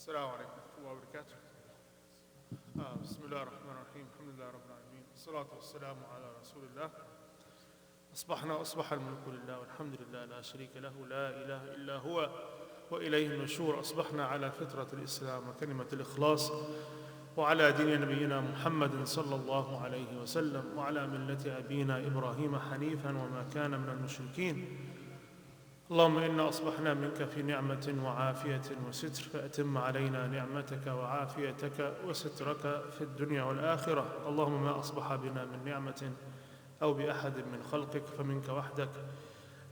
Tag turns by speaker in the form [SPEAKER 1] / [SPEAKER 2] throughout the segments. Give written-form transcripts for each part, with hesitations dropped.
[SPEAKER 1] السلام عليكم ورحمة الله وبركاته. بسم الله الرحمن الرحيم. الحمد لله رب العالمين. الصلاة والسلام على رسول الله. أصبح الملك لله والحمد لله لا شريك له لا إله إلا هو وإليه النشور. أصبحنا على فطرة الإسلام وكلمة الإخلاص وعلى دين نبينا محمد صلى الله عليه وسلم وعلى ملة أبينا إبراهيم حنيفا وما كان من المشركين. اللهم إنا أصبحنا منك في نعمة وعافية وستر، فأتم علينا نعمتك وعافيتك وسترك في الدنيا والآخرة. اللهم ما أصبح بنا من نعمة أو بأحد من خلقك فمنك وحدك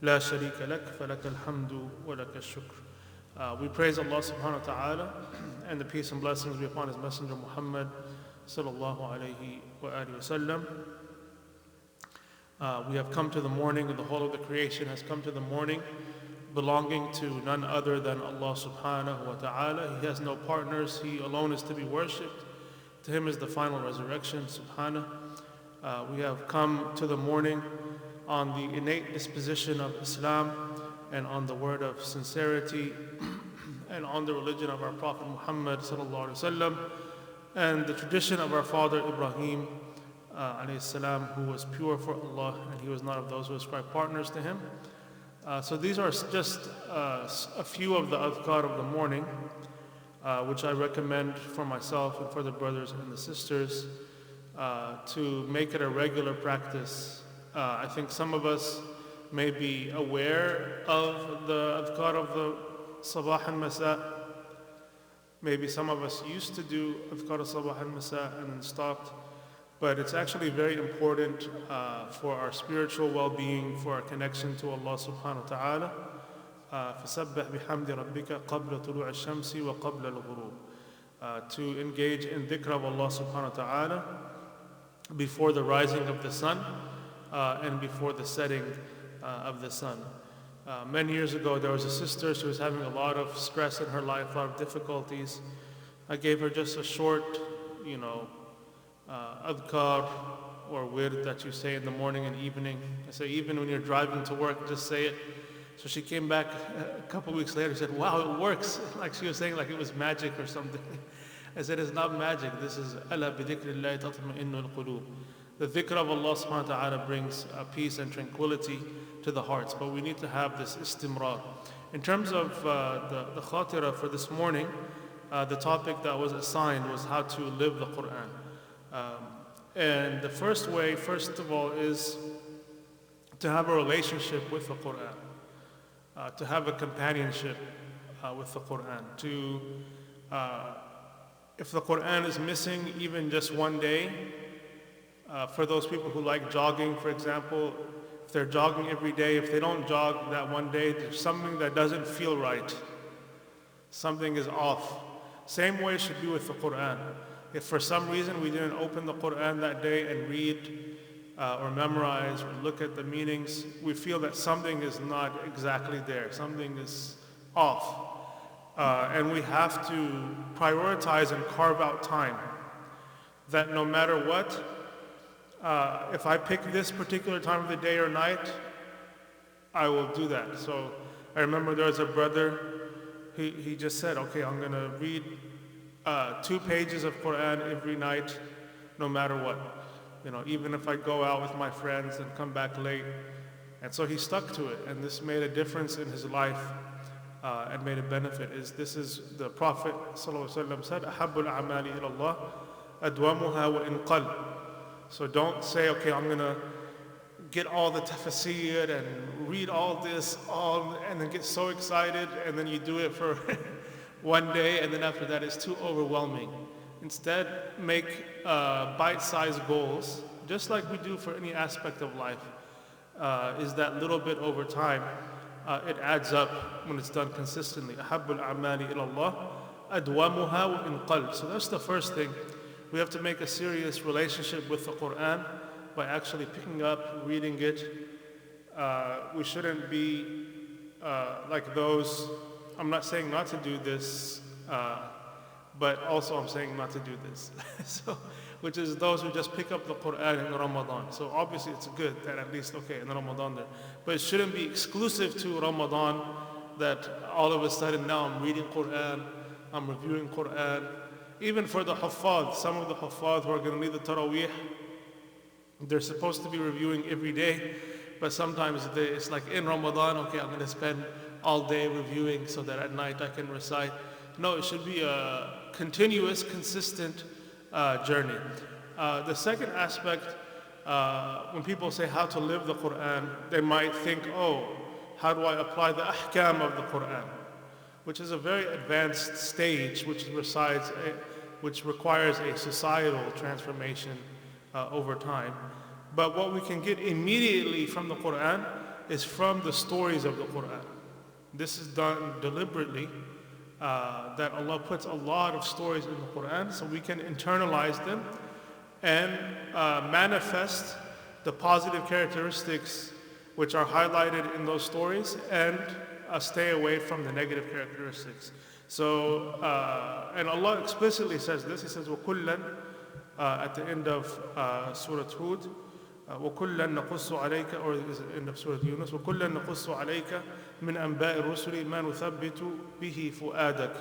[SPEAKER 1] لا شريك لك فلك الحمد ولك الشكر. We praise Allah subhanahu wa ta'ala, and the peace and blessings be upon His Messenger Muhammad sallallahu alayhi wa alihi wa sallam. We have come to the morning, and the whole of the creation has come to the morning belonging to none other than Allah subhanahu wa ta'ala. He has no partners, He alone is to be worshipped. To Him is the final resurrection, subhanahu. We have come to the morning on the innate disposition of Islam and on the word of sincerity and on the religion of our Prophet Muhammad sallallahu alaihi wasallam and the tradition of our father Ibrahim alayhi salam, who was pure for Allah and he was not of those who ascribe partners to Him. So these are just a few of the adhkar of the morning, which I recommend for myself and for the brothers and the sisters to make it a regular practice. I think some of us may be aware of the adhkar of the sabah and masa. Maybe some of us used to do adhkar of sabah and masa and then stopped. But it's actually very important for our spiritual well-being, for our connection to Allah subhanahu wa ta'ala. فَسَبِّحْ بِحَمْدِ رَبِّكَ قَبْلَ طُلُوعِ الشَّمْسِ وَقَبْلَ الْغُرُوبِ. To engage in dhikr of Allah subhanahu wa ta'ala before the rising of the sun and before the setting of the sun. Many years ago, there was a sister, she was having a lot of stress in her life, a lot of difficulties. I gave her just a short, adhkar or wird that you say in the morning and evening. I say, even when you're driving to work, just say it. So she came back a couple weeks later and said, wow, it works. Like she was saying like it was magic or something. I said, it's not magic. This is ala bi dhikrillahi tatma'innu al-qulub. The dhikr of Allah subhanahu wa ta'ala brings peace and tranquility to the hearts, but we need to have this istimrar. In terms of the Khatera for this morning, the topic that was assigned was how to live the Quran. And the first way, first of all, is to have a relationship with the Quran, to have a companionship with the Quran. If the Quran is missing even just one day, for those people who like jogging, for example, if they're jogging every day, if they don't jog that one day, there's something that doesn't feel right. Something is off. Same way it should be with the Quran. If for some reason we didn't open the Quran that day and read or memorize or look at the meanings, we feel that something is not exactly there, something is off. And we have to prioritize and carve out time. That no matter what, if I pick this particular time of the day or night, I will do that. So I remember there was a brother, he just said, okay, I'm going to read 2 pages of Quran every night, no matter what. Even if I go out with my friends and come back late. And so he stuck to it, and this made a difference in his life and made a benefit. This is the Prophet ﷺ said, أَحَبُّ الْأَعْمَالِ إِلَى اللَّهِ أَدْوَمُهَا وَإِنْ قَلَّ. So don't say, okay, I'm going to get all the tafsir and read all this, and then get so excited, and then you do it for one day, and then after that it's too overwhelming. Instead, make bite-sized goals, just like we do for any aspect of life. Is that little bit over time, it adds up when it's done consistently. أَحَبُّ الْأَعْمَالِ إِلَى اللَّهِ أَدْوَمُهَا وَإِنْ قَلَّ. So that's the first thing. We have to make a serious relationship with the Quran by actually picking up, reading it. We shouldn't be like those. I'm not saying not to do this, but also I'm saying not to do this. Which is those who just pick up the Quran in Ramadan. So obviously it's good that at least, okay, in Ramadan there. But it shouldn't be exclusive to Ramadan that all of a sudden now I'm reading Quran I'm reviewing Quran. Even for the Huffaz, some of the Huffaz who are going to lead the Taraweeh, they're supposed to be reviewing every day, but sometimes it's like in Ramadan, okay, I'm going to spend all day reviewing so that at night I can recite. No, it should be a continuous, consistent journey. The second aspect, when people say how to live the Quran, they might think, oh, how do I apply the ahkam of the Quran? Which is a very advanced stage which requires a societal transformation over time. But what we can get immediately from the Quran is from the stories of the Quran. This is done deliberately, that Allah puts a lot of stories in the Quran so we can internalize them and manifest the positive characteristics which are highlighted in those stories and stay away from the negative characteristics. So, and Allah explicitly says this. He says, وَكُلًّا at the end of Surah Hud, وَكُلًّا نَقُصُّ عَلَيْكَ, or is it end of Surah Yunus, وَكُلًّا نَقُصُّ عَلَيْكَ مِنْ أَنْبَاءِ الرُّسُلِ مَا نُثَبِّتُ بِهِ فُؤَادَكَ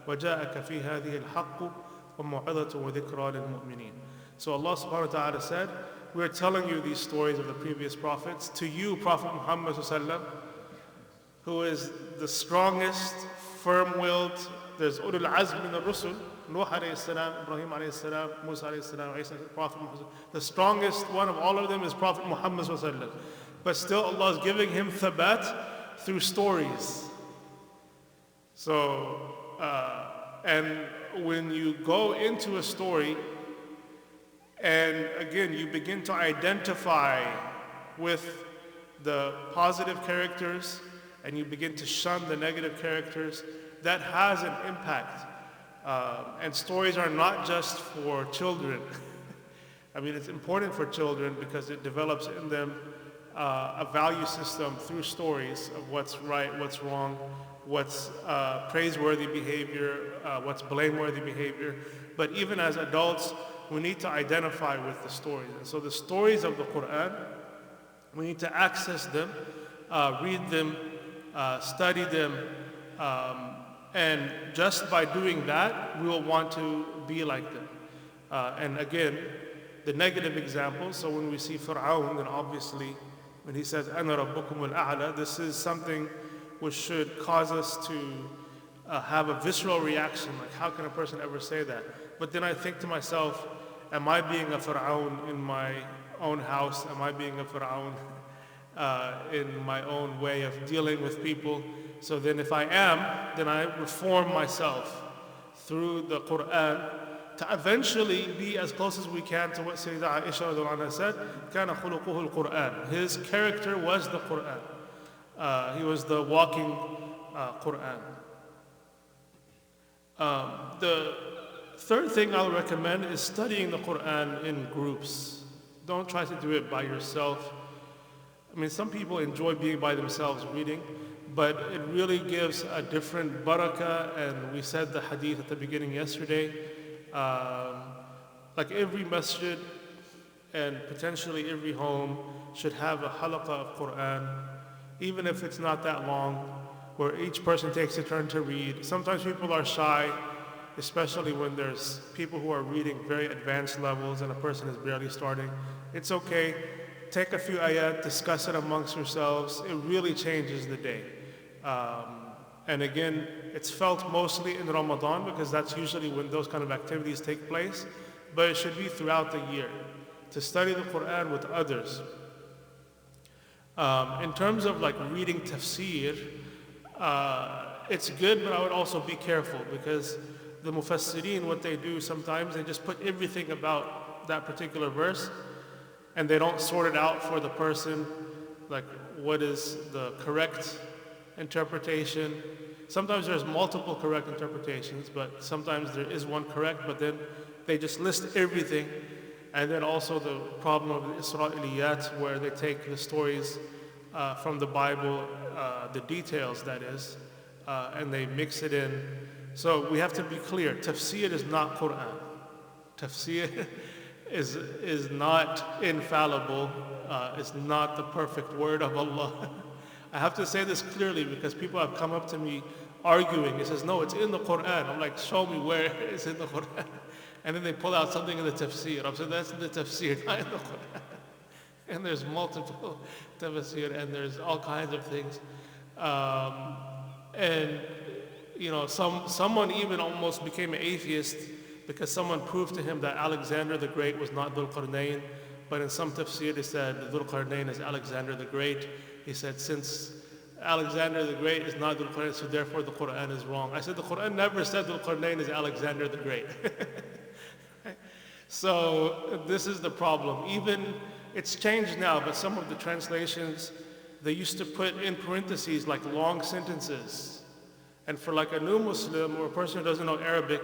[SPEAKER 1] وَجَاءَكَ فِي هَذِهِ الْحَقُّ وَمَوْعِظَةٌ وَذِكْرَى لِلْمُؤْمِنِينَ. So Allah subhanahu wa ta'ala said, we are telling you these stories of the previous prophets, to you, Prophet Muhammad sallallahu alaihi wasallam, who is the strongest, firm-willed. There's ulul azm min al-rusul, Nuh alayhi salam, Ibrahim alayhi salam, Musa alayhi salam, Isa, Prophet Muhammad. The strongest one of all of them is Prophet Muhammad sallallahu alaihi wasallam. But still Allah is giving him thabat through stories. So, and when you go into a story, and again, you begin to identify with the positive characters and you begin to shun the negative characters, that has an impact. And stories are not just for children. I mean, it's important for children because it develops in them a value system through stories of what's right, what's wrong, what's praiseworthy behavior, what's blameworthy behavior. But even as adults, we need to identify with the stories. And so the stories of the Quran, we need to access them, read them, study them, and just by doing that, we will want to be like them. And again, the negative examples, so when we see Fir'aun, then obviously, when he says, أَنَا رَبُّكُمُ الْأَعْلَى, this is something which should cause us to have a visceral reaction, like how can a person ever say that? But then I think to myself, am I being a Fir'aun in my own house? Am I being a Fir'aun in my own way of dealing with people? So then if I am, then I reform myself through the Quran to eventually be as close as we can to what Sayyidah Aisha radhiyallahu anha said, كَانَ خُلُقُهُ الْقُرْآنِ. His character was the Quran. He was the walking Quran. The third thing I'll recommend is studying the Quran in groups. Don't try to do it by yourself. I mean, some people enjoy being by themselves reading, but it really gives a different barakah, and we said the hadith at the beginning yesterday. Like every masjid and potentially every home should have a halaqah of Quran, even if it's not that long, where each person takes a turn to read. Sometimes people are shy, especially when there's people who are reading very advanced levels and a person is barely starting. It's okay. Take a few ayat, discuss it amongst yourselves. It really changes the day. And again, it's felt mostly in Ramadan because that's usually when those kind of activities take place, but it should be throughout the year to study the Quran with others. In terms of like reading tafsir, it's good, but I would also be careful because the mufassirin, what they do sometimes, they just put everything about that particular verse and they don't sort it out for the person, like what is the correct interpretation. Sometimes there's multiple correct interpretations, but sometimes there is one correct, but then they just list everything. And then also the problem of the Isra'iliyat, where they take the stories from the Bible, the details that is, and they mix it in. So we have to be clear, tafsir is not Quran. Tafsir is not infallible, it's not the perfect word of Allah. I have to say this clearly because people have come up to me arguing. He says, no, it's in the Quran. I'm like, show me where it's in the Quran. And then they pull out something in the tafsir. I'm saying, that's in the tafsir, not in the Quran. And there's multiple tafsir, and there's all kinds of things. And you know, someone even almost became an atheist because someone proved to him that Alexander the Great was not Dhul Qarnayn, but in some tafsir they said Dhul Qarnayn is Alexander the Great. He said, since Alexander the Great is not Dhul Qarnayn, so therefore the Quran is wrong. I said, the Quran never said Dhul Qarnayn is Alexander the Great. So this is the problem. Even, it's changed now, but some of the translations, they used to put in parentheses like long sentences. And for like a new Muslim or a person who doesn't know Arabic,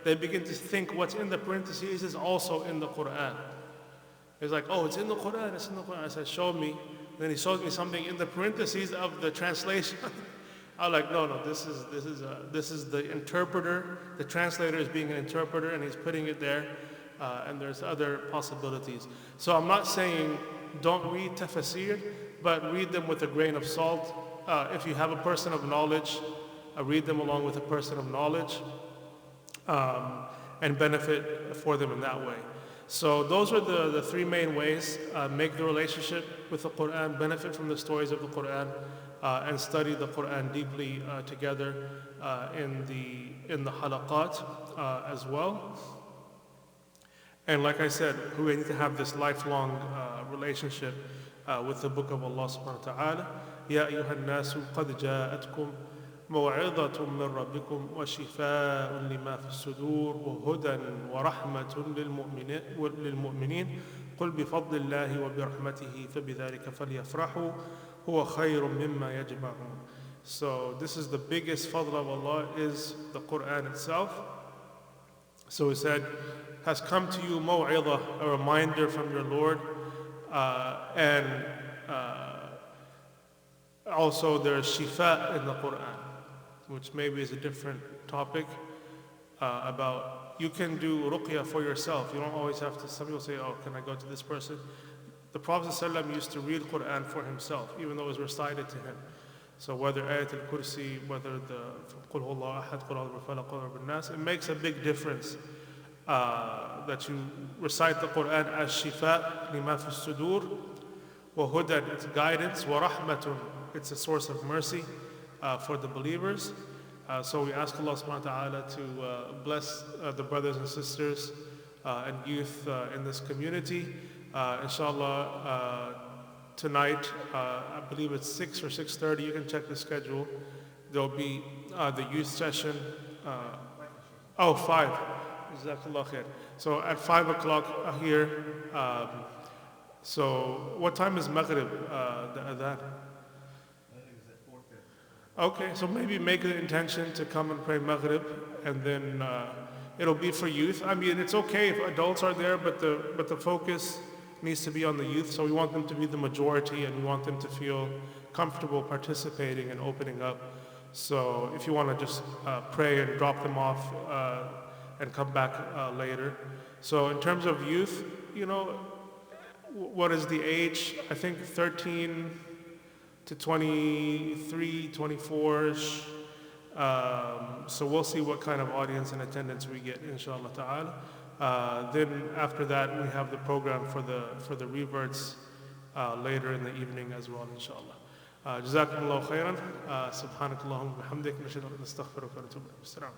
[SPEAKER 1] they begin to think what's in the parentheses is also in the Quran. It's like, oh, it's in the Quran, it's in the Quran. I said, show me. Then he showed me something in the parentheses of the translation. I'm like, no, this is the interpreter. The translator is being an interpreter, and he's putting it there. And there's other possibilities. So I'm not saying don't read tafsir, but read them with a grain of salt. If you have a person of knowledge, read them along with a person of knowledge, and benefit for them in that way. So those are the three main ways. Make the relationship with the Quran, benefit from the stories of the Quran, and study the Quran deeply together in the halaqat as well. And like I said, we need to have this lifelong relationship with the book of Allah subhanahu wa ta'ala. يَا أَيُّهَا النَّاسُ قَدْ جَاءَتْكُمْ مَوْعِظَةٌ مِّن رَبِّكُمْ وَشِفَاءٌ لِمَا فِي الصُّدُورِ وَهُدًى وَرَحْمَةٌ لِلْمُؤْمِنِينَ قُلْ بِفَضْلِ اللَّهِ وَبِرَحْمَتِهِ فَبِذَلِكَ فَلْيَفْرَحُوا هُوَ خَيْرٌ مِّمَّا يَجْمَعُونَ. So this is the biggest fadl of Allah, is the Quran itself. So he said, has come to you maw'idah, a reminder from your Lord, and also there's shifa in the Quran, which maybe is a different topic, about you can do ruqya for yourself. You don't always have to, some people say, oh, can I go to this person? The Prophet ﷺ used to read Quran for himself, even though it was recited to him. So whether Ayat al-Kursi, whether the Qul Huwallahu Ahad, Qul A'udhu bi-Falaq, Qul A'udhu bin-Nas, it makes a big difference that you recite the Quran as shifa lima fi sudur, wa hudan, it's guidance, wa rahmatun, it's a source of mercy for the believers. So we ask Allah subhanahu wa ta'ala to bless the brothers and sisters and youth in this community. Inshallah, tonight, I believe it's 6 or 6:30, you can check the schedule. There'll be the youth session. 5. Jazakallah khair. So at 5 o'clock here. So what time is Maghrib, the adhan? Okay, so maybe make an intention to come and pray Maghrib, and then it'll be for youth. I mean, it's okay if adults are there, but the focus needs to be on the youth. So we want them to be the majority, and we want them to feel comfortable participating and opening up. So if you want to just pray and drop them off and come back later. So in terms of youth, you know, what is the age? I think 13 to 23, 24-ish. So we'll see what kind of audience and attendance we get, inshallah ta'ala. Then after that, we have the program for the reverts later in the evening as well, inshallah. جزاكم الله خيرا. سبحانك اللهم وبحمدك نشهد أن نستغفرك ونتوب إليك.